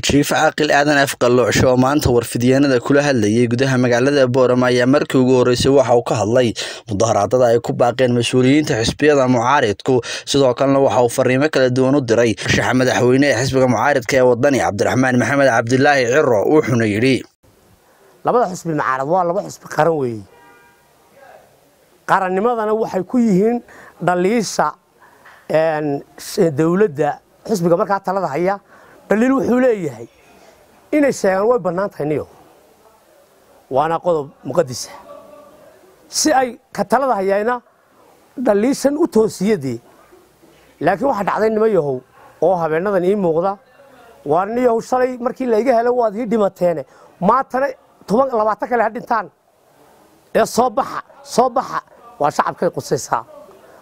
jiif caaqil aadan afqaloocsho oo maanta warfidyaanada kula hadlayay gudaha magaalada Boorama ayaa markii ugu horeysay waxa uu ka hadlay mudaharaadada ay ku baaqeen mas'uuliyiinta xisbiyada mucaaridku sidoo kalena waxa uu fariimo kala duwan u diray shaxa madaxweyne ee xisbiga mucaaridka ee wadani Cabdiraxmaan Maxamed Cabdilaahi Ciro wuxuuna yiri labada xisbi mucaarid waa laba xisbi qaran weey qarannimadana waxay ku yihiin dhaliisha dawladda xisbiga marka talada haya daliil wuxuu leeyahay inay sheegan way banaan tahay niyo waana qodob muqaddis si ay ka talada hayayna daliishan u toosiyadii laakiin waxa dhacday nimayahow oo habeenadan ii muuqda waa niyo shalay markii la iga helay waad ii dhimateen maantana 20 kale hadintaan ee soo baxa waa shacabkay qusaysaa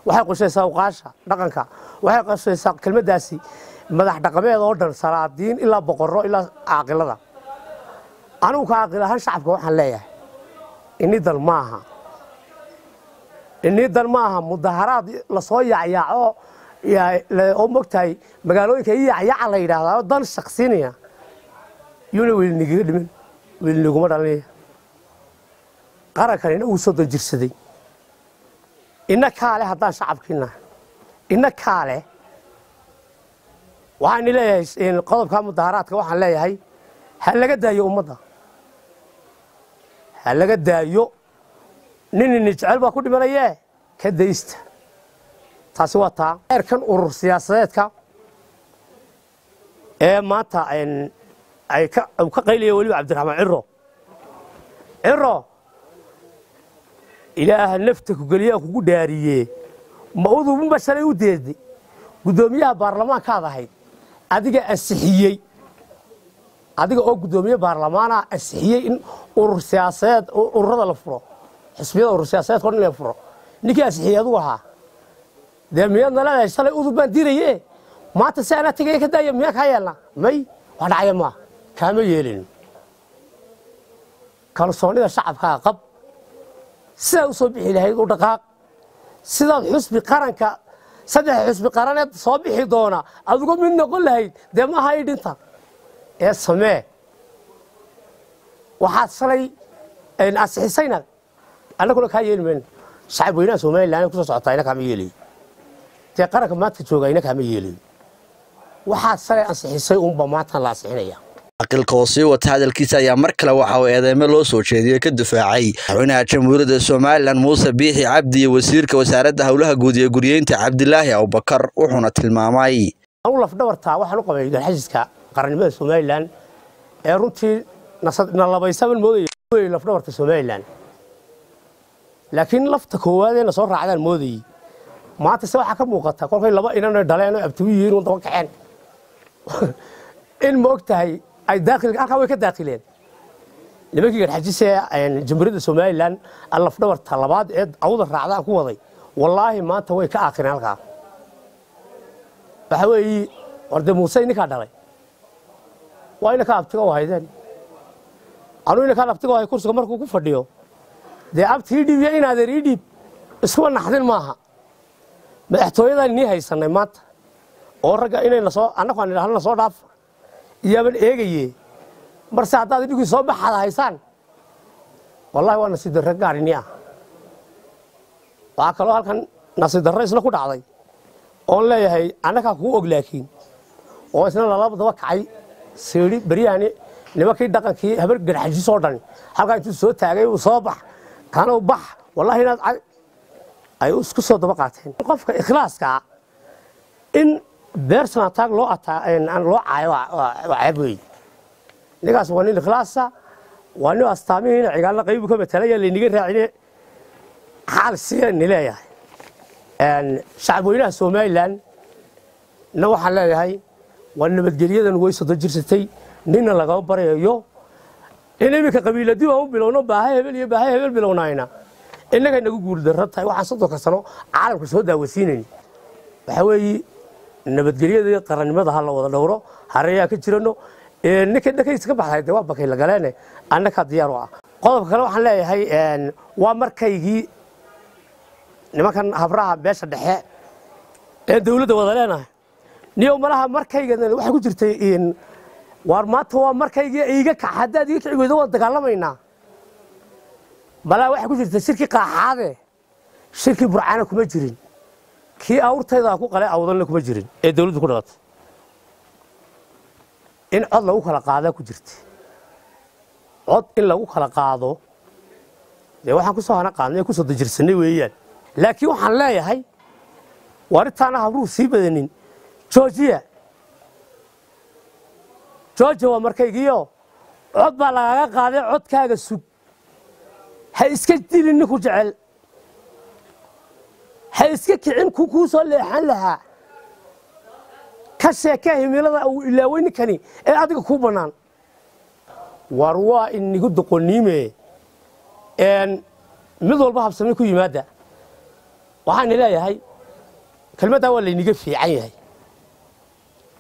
waxay qusaysaa uqaasha dhaqanka waxay qusaysaa kelmadaasi madax dhaqameed oo dhan salaadiin ilaa boqorro ilaa caaqilada anigu ka caaqilahan shacabka waxaan leeyahay inni dal maaha mudaharaad la soo yaacayaaco oo mogtahay magaalooyinka yaaca la yiraahdo dan shakhsiinaya yuna weelniga dhiman weelniguma dhalinaya qarankan uu soo dajirsaday inna kaale haddaan shacabkiina inna kaale waxaan leeyahay in qodobka mudaharaadka waxaan leeyahay hal laga daayo ummadda hal laga daayo nin jecel baa ku dhimanaya ka daysta taasi waa taa erkan urur siyaasadeedka ee maanta ay ka qayliyo wali Cabdiraxmaan Ciro ilaaha nafta ku galiya kugu dhaariye ma uduubin basharay u deeday gudoomiyaha baarlamaanka ahayd adiga ansixiyay adiga oo gudoomiye baarlamaana ansixiyay in urur siyaasadeed ururada la furo xisbiyada urur siyaasadeed koon la furo ninkii ansixiyay adu waxa deemiyadna la shalay uduuban diraye maanta saana tagay ka daaya miyaa ka yeelna may wax dhacay ma kaama yeelin kalsoonida shacabka qab sida u soo bixi lahayd u dhaqaaq sida xisbi qaranka saddex xisbi qaraneed soo bixi doona adigu mid noqon lahayd de ma hay dhinta ee samee waxa salay in asixisayna anaguna ka yeelmeen shacab weynaha Soomaaliland ku soo socotayna kama yeelay tii qaranka maanta joogayna kama yeelay waxa salay asixisay maanta la asixinaya aqalka hoose wata hadalkiisa ayaa mar kale waxa uu eedeymo loo soo jeediyay ka difaacay madaxweynaha jamhuuriyadda Soomaaliland Muuse Biixi Cabdi iyo wasiirka wasaaradda hawlaha guud ee guriyeynta Cabdilaahi Abubakar wuxuuna tilmaamay uu laf dhabarta waxaan u qabay xajiska qarannimada Soomaaliland ee runtii nasaban moodayay laf dhabarta Soomaaliland laakiin lafta koowaad ee soo raacdaan moodayay maanta se waxa ka muuqata kolkay laba inaan dhaleen oo abtigu yihiin daba kaceen in moogtahay ay daaqilka halka way ka daaqileen nimankii garxajisay jamhuuriyadda Soomaaliland alaf dhabarta labaad ee awda raacdaan ku waday wallahi maanta way ka aakhireen halka waxa weey warda Muuse ninka dhalay waa ina ka abtiga oo haydeen anu ina ka abtiga oo kursiga markuu ku fadhiyo de abtii dhibiya in aad riidib isku naxdin maaha madaxtooyada ni haysanay maanta oo raga inay la soo anagu aan ilaahay la soo dhaaf iyaban eegaye marse hadaad dhigi soo baxada haysan wallahi waa nasiib darro gaariniya waa kale halkan nasiib darro isla ku dhacday oo leeyahay anaka ku og laakiin oo isna laba daba kacay seeri bariyaani nimankii dhaqankii habar garxaji soo dhan halka intuu soo taagay uu soo bax kana u bax wallahi inaad ay isku soo daba qaateen qofka ikhlaaska in personal tag loo aan loo caayo waabay nigaas waa nin ikhlaasa waa nin astaamihiina cigaal qayb ka metelaya leeniga raacine xal siyan leeyahay shacab weynaha Soomaaliland waxa leeyahay waa nabadgelyada way soo jirsatay nina laga barayo inay ka qabiiladii oo bilowno baahay hebel bilownayna inaga nagu guul darrata waxa soo sano caalamka soo daawasiinay waxa weey nabadgelyada qarannimada hal wada dhowro hareeyaa ka jirano ninka dhakayska baxay waa bakay la galeen annaka diyaar ah qodobka kale waxaan leeyahay waa markaygii nimankan habraha beesha dhexe ee dawladda wada leenahay niyo malaha markayga waxa ku jirtay in war maanta waa markayga iiga kax haddaad iga kici weydo waa dagaalamaynaa balaa waxa ku jirta shirki qaaxaade shirki burcaana kuma jirin kii awrtayda ku qalay awdalna kuma jirin ee dawladdu ku dhalatay in cod lagu kala qaado ku jirtay cod in lagu kala qaado waxaan ku soo hana qaadnay ku soo dajirsanay weeyaan laakiin waxaan leeyahay waritaana habruu sii badanin Georgia waa markaygiyo cod baa lagaga qaaday codkaaga sug ha iska dilin ku jecel ha iska kicin ku soo leexan lahaa ka sheekay himilada uu ilaawayni kani ee adiga ku banaan war waa inigu doqoniime mid walba habsamay ku yimaada waxaan leeyahay kelmadda waa layniga fiican yahay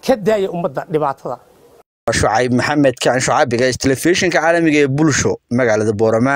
ka daaya ummadda dhibaatada Shucayb Maxamed kan Shucaybiga telefishinka caalamiga ee bulsho magaalada Boorama